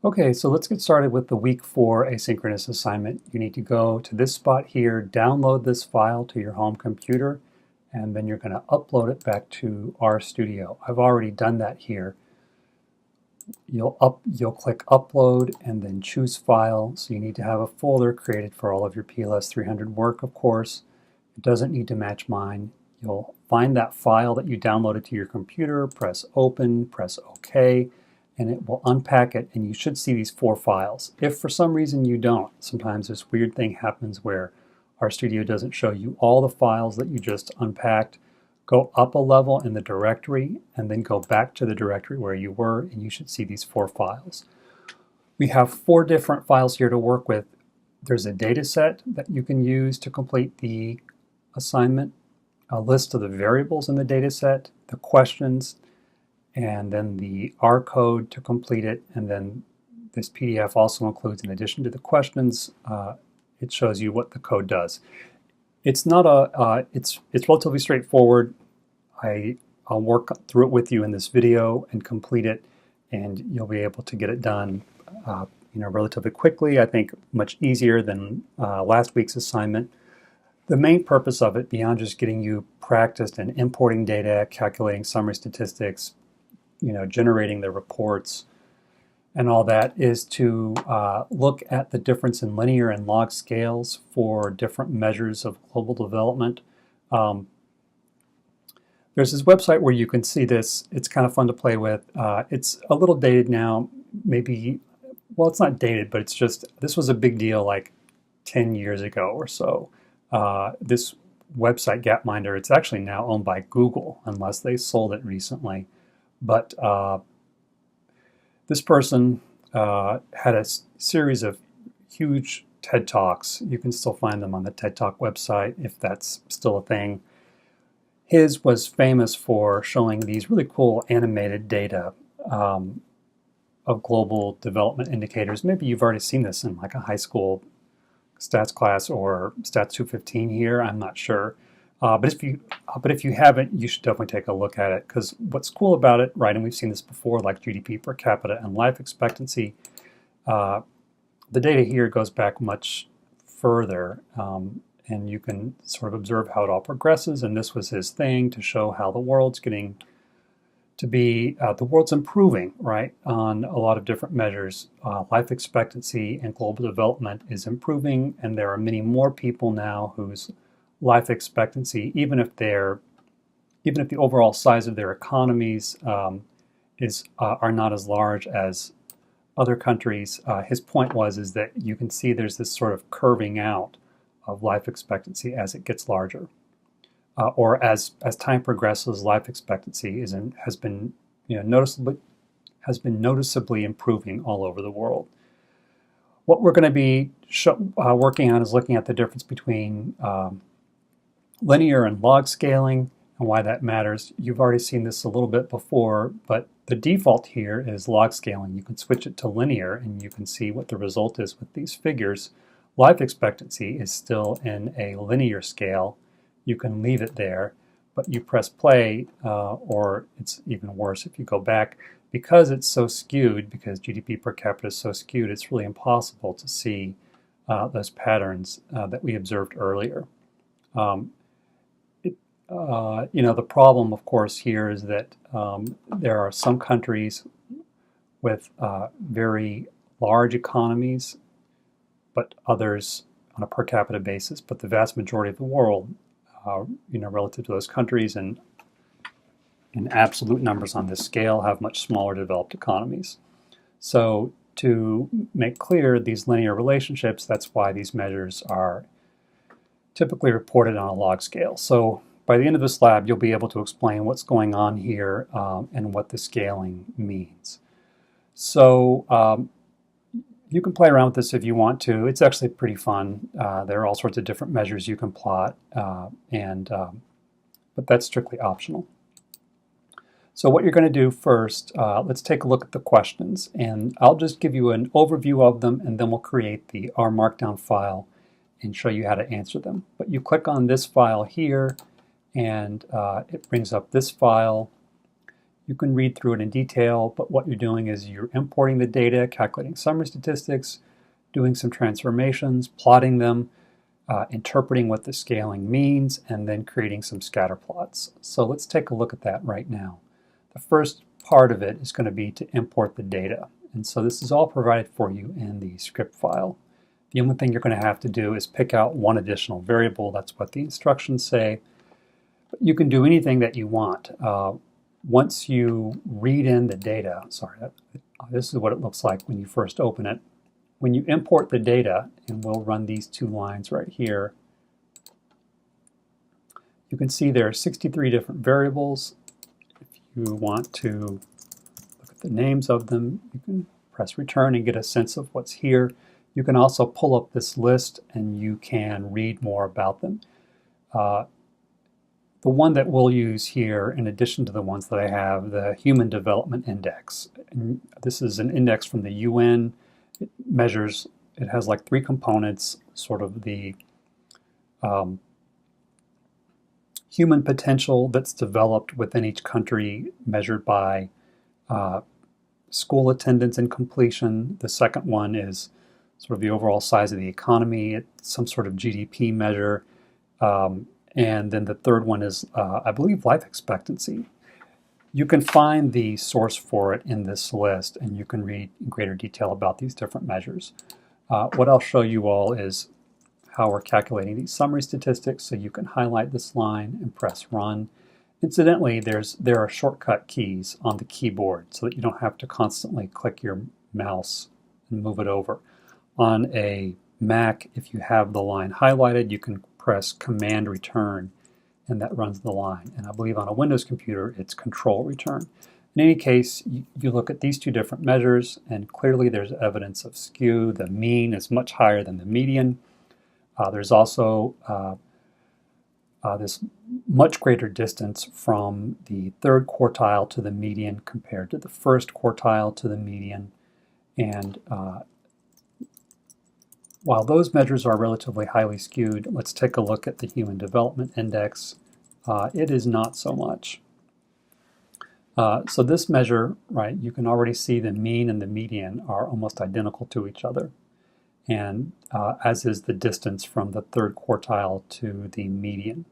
Okay, so let's get started with the week 4 asynchronous assignment. You need to go to this spot here, download this file to your home computer, and then you're going to upload it back to RStudio. I've already done that here. You'll click upload and then choose file. So you need to have a folder created for all of your PLS 300 work, of course. It doesn't need to match mine. You'll find that file that you downloaded to your computer, press open, press OK, and it will unpack it, and you should see these 4 files. If for some reason you don't, sometimes this weird thing happens where RStudio doesn't show you all the files that you just unpacked. Go up a level in the directory and then go back to the directory where you were, and you should see these 4 files. We have 4 different files here to work with. There's a data set that you can use to complete the assignment, a list of the variables in the data set, the questions, and then the R code to complete it. And then this PDF also includes, in addition to the questions, it shows you what the code does. It's not it's relatively straightforward. I'll work through it with you in this video and complete it, and you'll be able to get it done relatively quickly. I think much easier than last week's assignment. The main purpose of it, beyond just getting you practiced in importing data, calculating summary statistics, generating the reports and all that, is to look at the difference in linear and log scales for different measures of global development. There's this website where you can see this. It's kind of fun to play with. It's a little dated now, maybe, well, it's not dated, but it's just, this was a big deal like 10 years ago or so. This website, Gapminder, it's actually now owned by Google, unless they sold it recently. But this person had a series of huge TED Talks. You can still find them on the TED Talk website if that's still a thing. His was famous for showing these really cool animated data of global development indicators. Maybe you've already seen this in like a high school stats class or Stats 215 here, I'm not sure. But if you haven't, you should definitely take a look at it, because what's cool about it, right, and we've seen this before, like GDP per capita and life expectancy, the data here goes back much further, and you can sort of observe how it all progresses, and this was his thing, to show how the world's getting to be, the world's improving, right, on a lot of different measures. Life expectancy and global development is improving, and there are many more people now whose life expectancy, even if the overall size of their economies are not as large as other countries. His point is that you can see there's this sort of curving out of life expectancy as it gets larger, or as time progresses, life expectancy has been noticeably improving all over the world. What we're going to be working on is looking at the difference between linear and log scaling and why that matters. You've already seen this a little bit before, but the default here is log scaling. You can switch it to linear and you can see what the result is with these figures. Life expectancy is still in a linear scale. You can leave it there, but you press play, or it's even worse if you go back. Because it's so skewed, because GDP per capita is so skewed, it's really impossible to see those patterns that we observed earlier. The problem, of course, here is that there are some countries with very large economies, but others on a per capita basis. But the vast majority of the world, relative to those countries and in absolute numbers on this scale, have much smaller developed economies. So to make clear these linear relationships, that's why these measures are typically reported on a log scale. So by the end of this lab, you'll be able to explain what's going on here and what the scaling means. So you can play around with this if you want to. It's actually pretty fun. There are all sorts of different measures you can plot, but that's strictly optional. So what you're going to do first, let's take a look at the questions, and I'll just give you an overview of them, and then we'll create the R Markdown file and show you how to answer them. But you click on this file here, and it brings up this file. You can read through it in detail, but what you're doing is you're importing the data, calculating summary statistics, doing some transformations, plotting them, interpreting what the scaling means, and then creating some scatter plots. So let's take a look at that right now. The first part of it is going to be to import the data. And so this is all provided for you in the script file. The only thing you're going to have to do is pick out one additional variable. That's what the instructions say. But you can do anything that you want. Once you read in the data, this is what it looks like when you first open it. When you import the data, and we'll run these two lines right here, you can see there are 63 different variables. If you want to look at the names of them, you can press return and get a sense of what's here. You can also pull up this list and you can read more about them. The one that we'll use here, in addition to the ones that I have, the Human Development Index. And this is an index from the UN. It measures, it has like 3 components, sort of the human potential that's developed within each country, measured by school attendance and completion. The second one is sort of the overall size of the economy. It's some sort of GDP measure. And then the third one is, I believe, life expectancy. You can find the source for it in this list, and you can read in greater detail about these different measures. What I'll show you all is how we're calculating these summary statistics, so you can highlight this line and press run. Incidentally, there are shortcut keys on the keyboard so that you don't have to constantly click your mouse and move it over. On a Mac, if you have the line highlighted, you can press Command Return, and that runs the line. And I believe on a Windows computer, it's Control Return. In any case, you look at these two different measures, and clearly there's evidence of skew. The mean is much higher than the median. There's also this much greater distance from the third quartile to the median compared to the first quartile to the median. And while those measures are relatively highly skewed, let's take a look at the Human Development Index. It is not so much. So this measure, right, you can already see the mean and the median are almost identical to each other, and as is the distance from the third quartile to the median.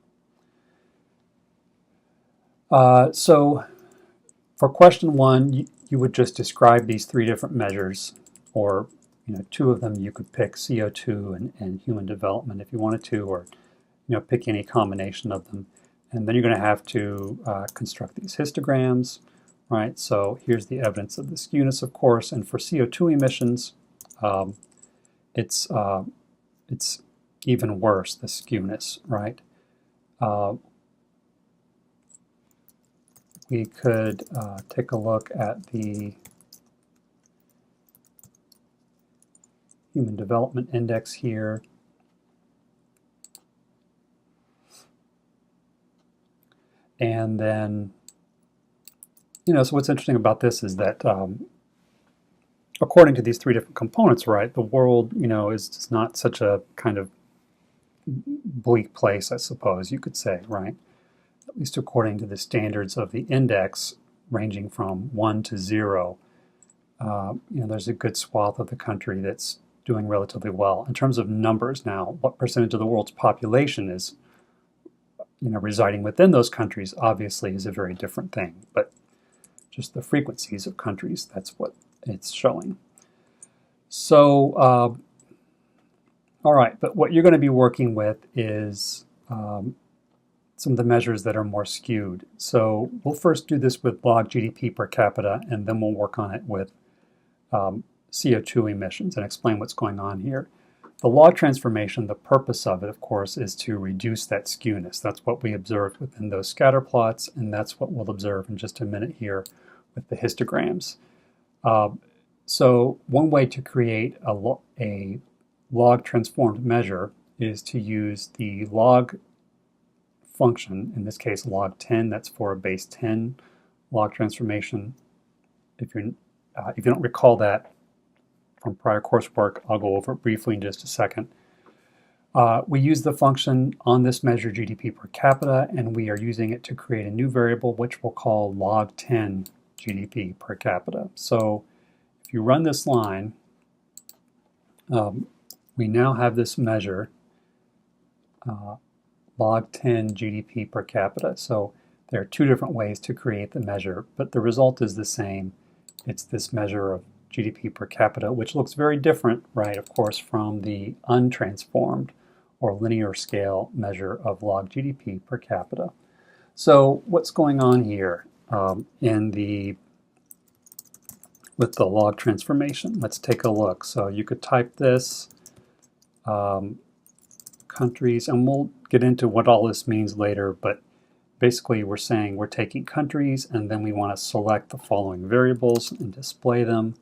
So for question 1, you would just describe these 3 different measures, or 2 of them you could pick, CO2 and human development if you wanted to, or pick any combination of them. And then you're going to have to construct these histograms, right? So here's the evidence of the skewness, of course, and for CO2 emissions, it's even worse, the skewness, right? We could take a look at the Human Development Index here. And then, so what's interesting about this is that according to these 3 different components, right, the world, is just not such a kind of bleak place, I suppose you could say, right? At least according to the standards of the index, ranging from 1 to 0, there's a good swath of the country that's doing relatively well. In terms of numbers now, what percentage of the world's population is residing within those countries obviously is a very different thing, but just the frequencies of countries, that's what it's showing. So, all right, but what you're going to be working with is some of the measures that are more skewed. So we'll first do this with log GDP per capita, and then we'll work on it with CO2 emissions and explain what's going on here. The log transformation, the purpose of it, of course, is to reduce that skewness. That's what we observed within those scatter plots, and that's what we'll observe in just a minute here with the histograms. So one way to create a log transformed measure is to use the log function, in this case log 10, that's for a base 10 log transformation. If you don't recall that from prior coursework, I'll go over it briefly in just a second. We use the function on this measure GDP per capita, and we are using it to create a new variable which we'll call log 10 GDP per capita. So if you run this line, we now have this measure, log 10 GDP per capita. So there are two different ways to create the measure, but the result is the same. It's this measure of GDP per capita, which looks very different, right, of course, from the untransformed or linear scale measure of log GDP per capita. So what's going on here with the log transformation? Let's take a look. So you could type this, countries, and we'll get into what all this means later, but basically we're saying we're taking countries and then we want to select the following variables and display them.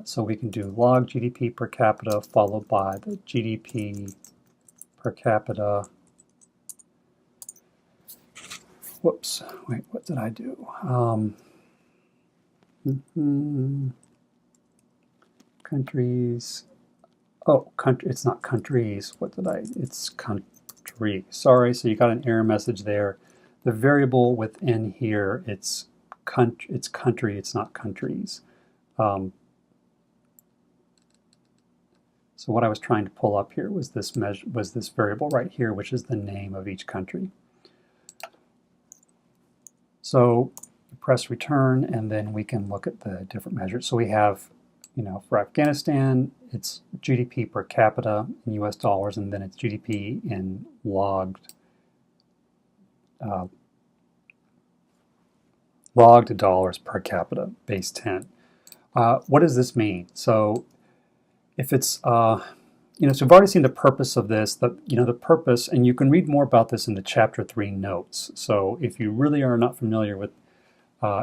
So we can do log GDP per capita followed by the GDP per capita. Whoops, wait, what did I do? Countries. Oh, country, it's not countries. What did I, it's country. Sorry, so you got an error message there. The variable within here, it's country, it's not countries. So what I was trying to pull up here was this variable right here, which is the name of each country. So press return, and then we can look at the different measures. So we have, for Afghanistan, it's GDP per capita in US dollars, and then it's GDP in logged dollars per capita, base 10. What does this mean? So if it's, so we've already seen the purpose of this, the purpose, and you can read more about this in the Chapter 3 notes. So if you really are not familiar with,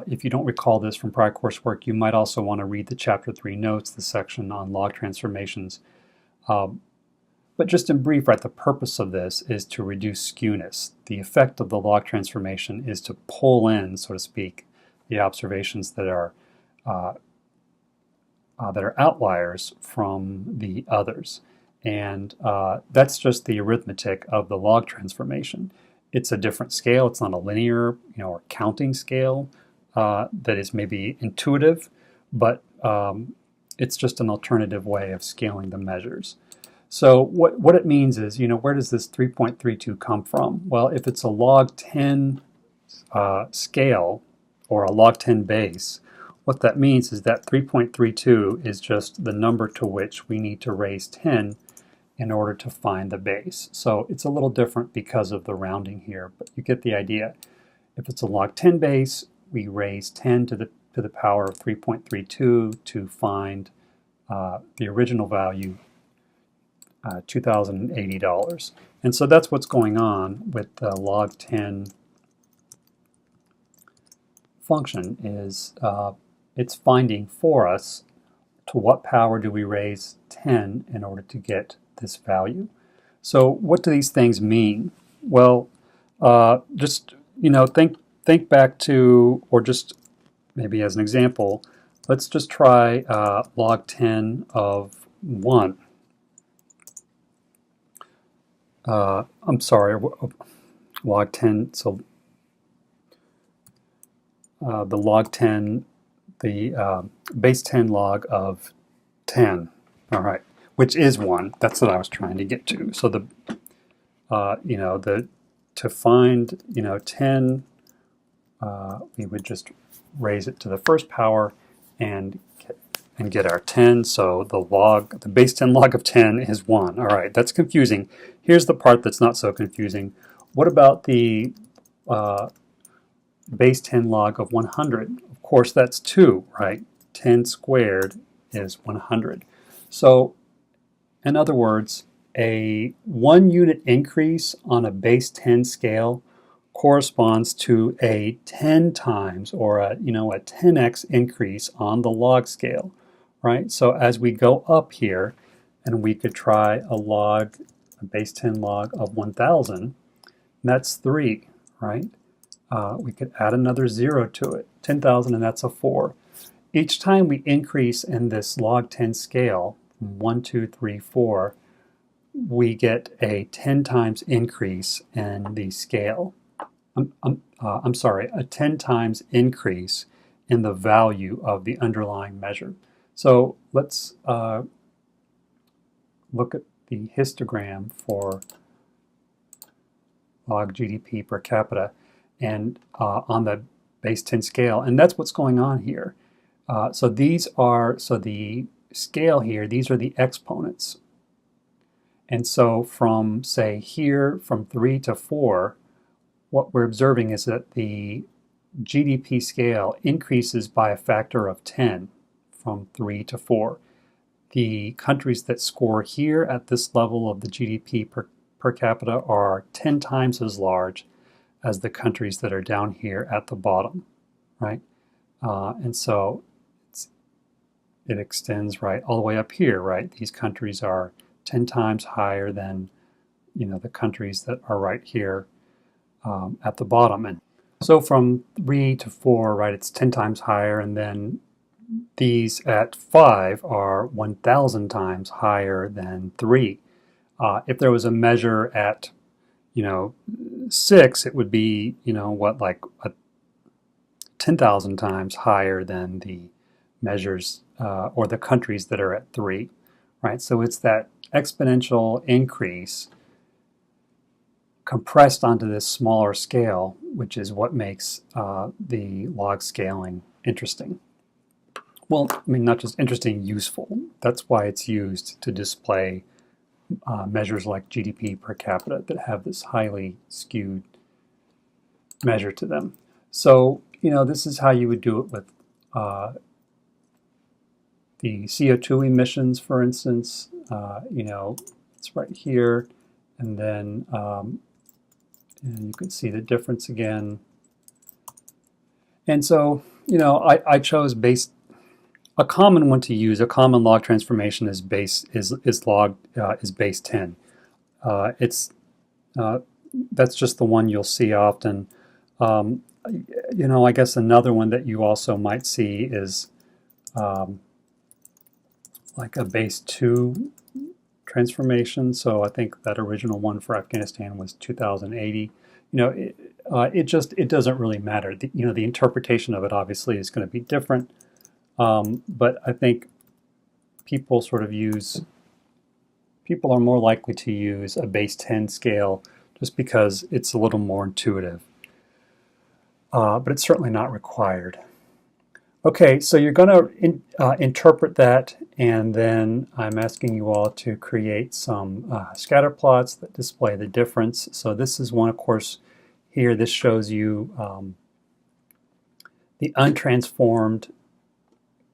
if you don't recall this from prior coursework, you might also want to read the Chapter 3 notes, the section on log transformations. But just in brief, right, the purpose of this is to reduce skewness. The effect of the log transformation is to pull in, so to speak, the observations that are outliers from the others. And that's just the arithmetic of the log transformation. It's a different scale. It's not a linear, or counting scale that is maybe intuitive, but it's just an alternative way of scaling the measures. So what it means is, where does this 3.32 come from? Well, if it's a log 10 scale or a log 10 base, what that means is that 3.32 is just the number to which we need to raise 10 in order to find the base. So it's a little different because of the rounding here, but you get the idea. If it's a log 10 base, we raise 10 to the power of 3.32 to find the original value, $2,080. And so that's what's going on with the log 10 function is it's finding for us to what power do we raise 10 in order to get this value. So what do these things mean? Well, just think back to, or just maybe as an example, let's just try log 10 of 1. I'm sorry, log 10, so the log 10, the base 10 log of 10, all right, which is 1. That's what I was trying to get to. So to find 10, we would just raise it to the first power and get our 10. So the base 10 log of 10 is 1. All right, that's confusing. Here's the part that's not so confusing. What about the base 10 log of 100? Of course, that's 2, right? 10 squared is 100. So, in other words, a 1 unit increase on a base 10 scale corresponds to a 10 times or a 10x increase on the log scale, right? So as we go up here, and we could try a base 10 log of 1,000, that's 3, right? We could add another 0 to it, 10,000, and that's a 4. Each time we increase in this log 10 scale, 1, 2, 3, 4, we get a 10 times increase in the scale. I'm sorry, a 10 times increase in the value of the underlying measure. So let's look at the histogram for log GDP per capita and on the base 10 scale, and that's what's going on here. So the scale here, these are the exponents. And so from, say, here, from 3 to 4, what we're observing is that the GDP scale increases by a factor of 10 from 3 to 4. The countries that score here at this level of the GDP per capita are 10 times as large as the countries that are down here at the bottom, right? And so it extends right all the way up here, right? These countries are 10 times higher than, the countries that are right here at the bottom. And so from 3 to 4, right, it's 10 times higher, and then these at 5 are 1,000 times higher than 3. If there was a measure at, 6, it would be, like 10,000 times higher than the measures or the countries that are at 3, right? So it's that exponential increase compressed onto this smaller scale, which is what makes the log scaling interesting. Well, I mean, not just interesting, useful. That's why it's used to display measures like GDP per capita that have this highly skewed measure to them. So, this is how you would do it with the CO2 emissions, for instance. It's right here, and then and you can see the difference again. And so, I chose base. A common one to use, a common log transformation is base 10. That's just the one you'll see often. I guess another one that you also might see is like a base 2 transformation. So I think that original one for Afghanistan was 2080. It doesn't really matter. The interpretation of it obviously is going to be different. But I think people are more likely to use a base 10 scale just because it's a little more intuitive. But it's certainly not required. Okay, so you're going to interpret that, and then I'm asking you all to create some scatter plots that display the difference. So this is one, of course, here. This shows you the untransformed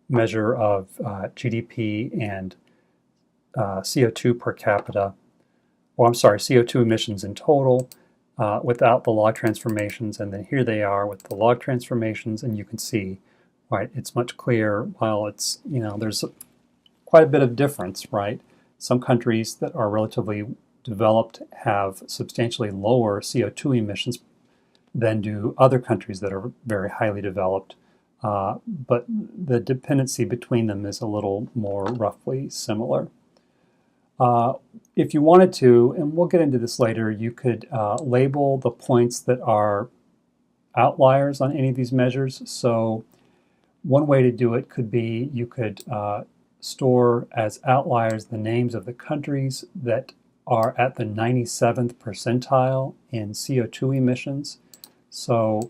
measure of GDP and CO2 per capita, or I'm sorry, CO2 emissions in total without the log transformations, and then here they are with the log transformations, and you can see, right, it's much clearer. While it's, there's quite a bit of difference, right? Some countries that are relatively developed have substantially lower CO2 emissions than do other countries that are very highly developed. But the dependency between them is a little more roughly similar. If you wanted to, and we'll get into this later, you could label the points that are outliers on any of these measures. So one way to do it could be you could store as outliers the names of the countries that are at the 97th percentile in CO2 emissions. So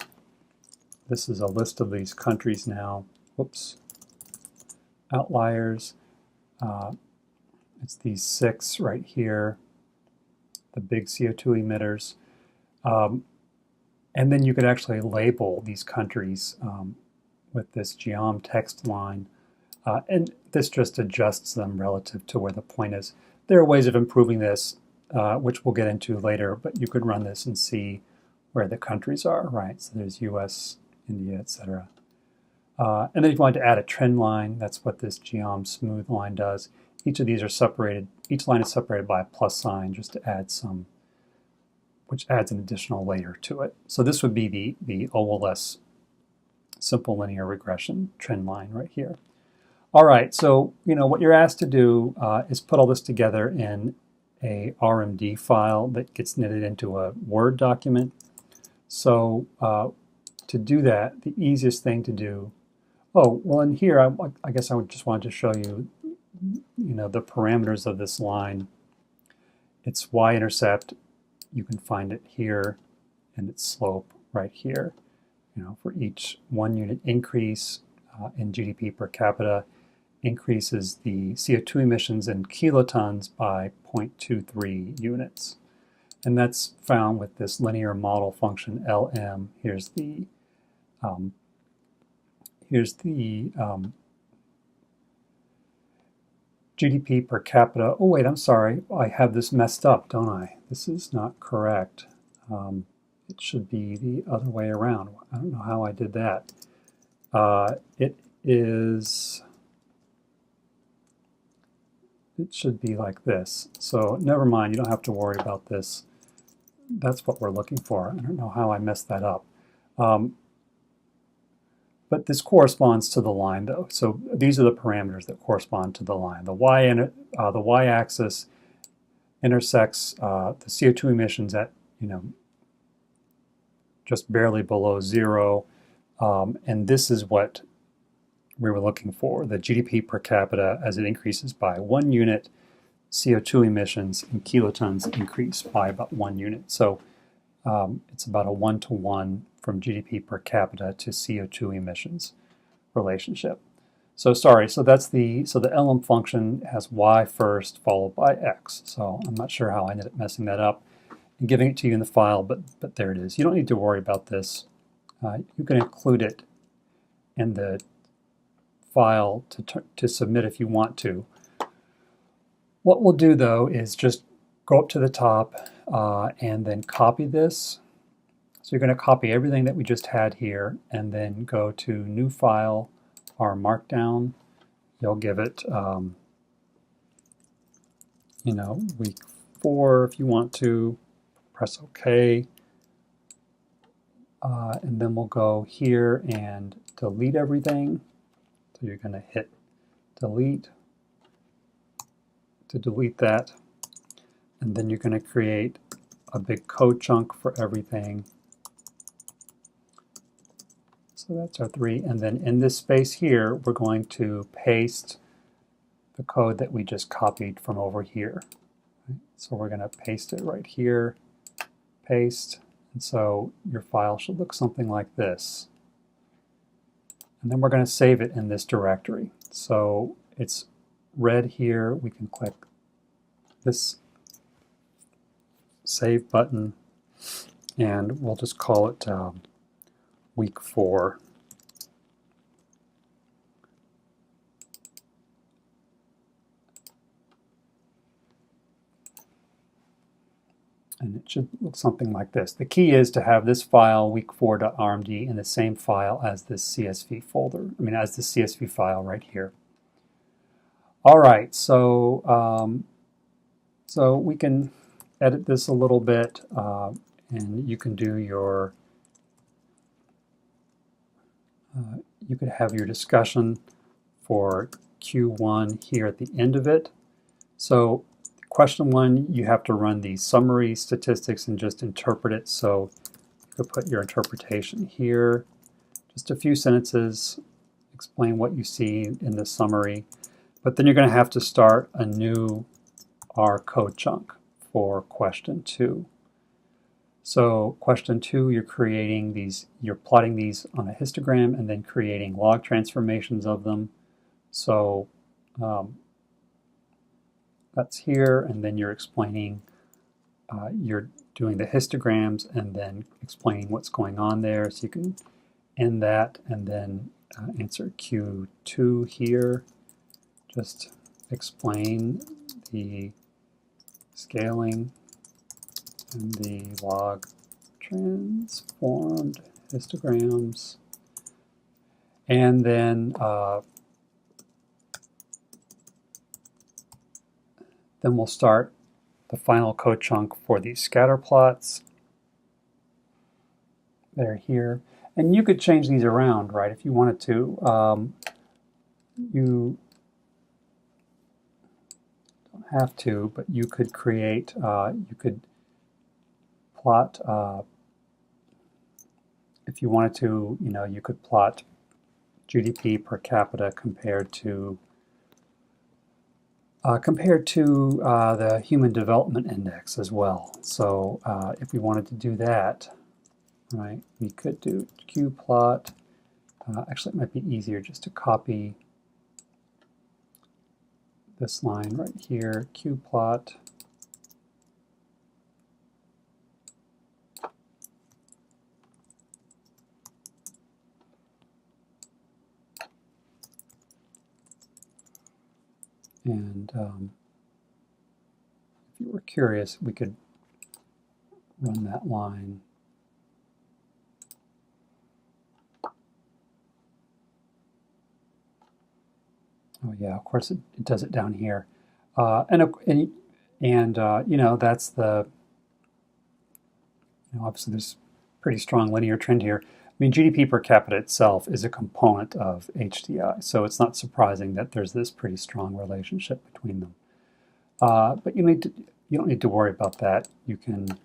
this is a list of these countries now. Whoops. Outliers. It's these 6 right here, the big CO2 emitters. And then you could actually label these countries with this geom text line. And this just adjusts them relative to where the point is. There are ways of improving this, which we'll get into later, but you could run this and see where the countries are, right? So there's US, India, etc. And then if you want to add a trend line, that's what this geom smooth line does. Each of these are separated, each line is separated by a plus sign just to add some, which adds an additional layer to it. So this would be the OLS simple linear regression trend line right here. All right, so what you're asked to do is put all this together in a RMD file that gets knitted into a Word document. So to do that, the easiest thing to do, oh, well in here, I guess I would just want to show you, the parameters of this line. Its y-intercept, you can find it here, and its slope right here. For each 1 unit increase in GDP per capita increases the CO2 emissions in kilotons by 0.23 units. And that's found with this linear model function LM. Here's the GDP per capita. Oh wait, I'm sorry. I have this messed up, don't I? This is not correct. It should be the other way around. I don't know how I did that. It should be like this. So never mind, you don't have to worry about this. That's what we're looking for. I don't know how I messed that up. But this corresponds to the line, though. So these are the parameters that correspond to the line. The y-axis intersects the CO2 emissions at just barely below 0, and this is what we were looking for, the GDP per capita as it increases by 1 unit, CO2 emissions in kilotons increase by about 1 unit. So it's about a 1-to-1 from GDP per capita to CO2 emissions relationship. So that's the LM function has y first followed by x. So I'm not sure how I ended up messing that up and giving it to you in the file, but there it is. You don't need to worry about this. You can include it in the file to submit if you want to. What we'll do though is just go up to the top and then copy this. So you're going to copy everything that we just had here and then go to New File, R Markdown. You'll give it, week 4 if you want to. Press OK. And then we'll go here and delete everything. So you're going to hit delete to delete that. And then you're going to create a big code chunk for everything. So that's our 3. And then in this space here, we're going to paste the code that we just copied from over here. So we're going to paste it right here, paste. And so your file should look something like this. And then we're going to save it in this directory. So it's red here. We can click this save button, and we'll just call it week 4. And it should look something like this. The key is to have this file, week4.rmd, in the same file as this CSV folder. As the CSV file right here. All right, so we can edit this a little bit, and you can do your, you could have your discussion for Q1 here at the end of it. So question 1, you have to run the summary statistics and just interpret it. So you could put your interpretation here, just a few sentences, explain what you see in the summary. But then you're going to have to start a new R code chunk for question 2. So question 2, you're creating these, you're plotting these on a histogram and then creating log transformations of them. So that's here, and then you're explaining, you're doing the histograms and then explaining what's going on there. So you can end that and then answer Q2 here. Just explain the scaling and the log transformed histograms. And then we'll start the final code chunk for these scatter plots. They're here. And you could change these around, right, if you wanted to. You don't have to, but you could create, you could plot, if you wanted to, you could plot GDP per capita compared to the Human Development Index as well. So if we wanted to do that, right, we could do qplot. Actually, it might be easier just to copy this line right here, qplot. And if you were curious, we could run that line. Oh yeah, of course it does it down here, and that's the obviously there's pretty strong linear trend here. I mean, GDP per capita itself is a component of HDI, so it's not surprising that there's this pretty strong relationship between them. But you don't need to worry about that. You can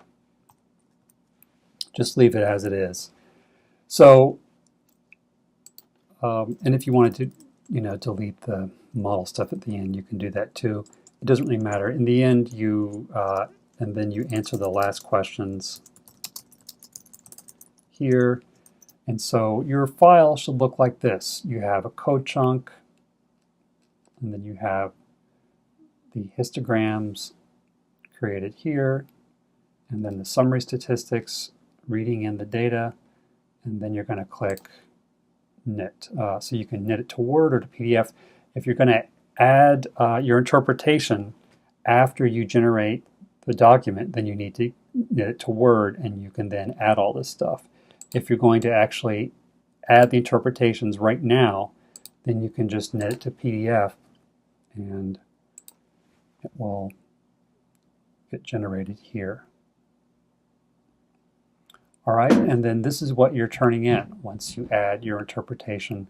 just leave it as it is. So, and if you wanted to delete the model stuff at the end, you can do that too. It doesn't really matter. In the end, and then you answer the last questions here. And so your file should look like this. You have a code chunk, and then you have the histograms created here, and then the summary statistics, reading in the data, and then you're going to click knit. So you can knit it to Word or to PDF. If you're going to add your interpretation after you generate the document, then you need to knit it to Word, and you can then add all this stuff. If you're going to actually add the interpretations right now, then you can just knit it to PDF, and it will get generated here. All right, and then this is what you're turning in once you add your interpretation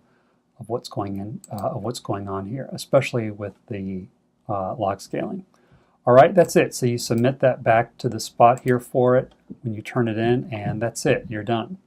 of what's going on here, especially with the log scaling. All right, that's it. So you submit that back to the spot here for it when you turn it in, and that's it. You're done.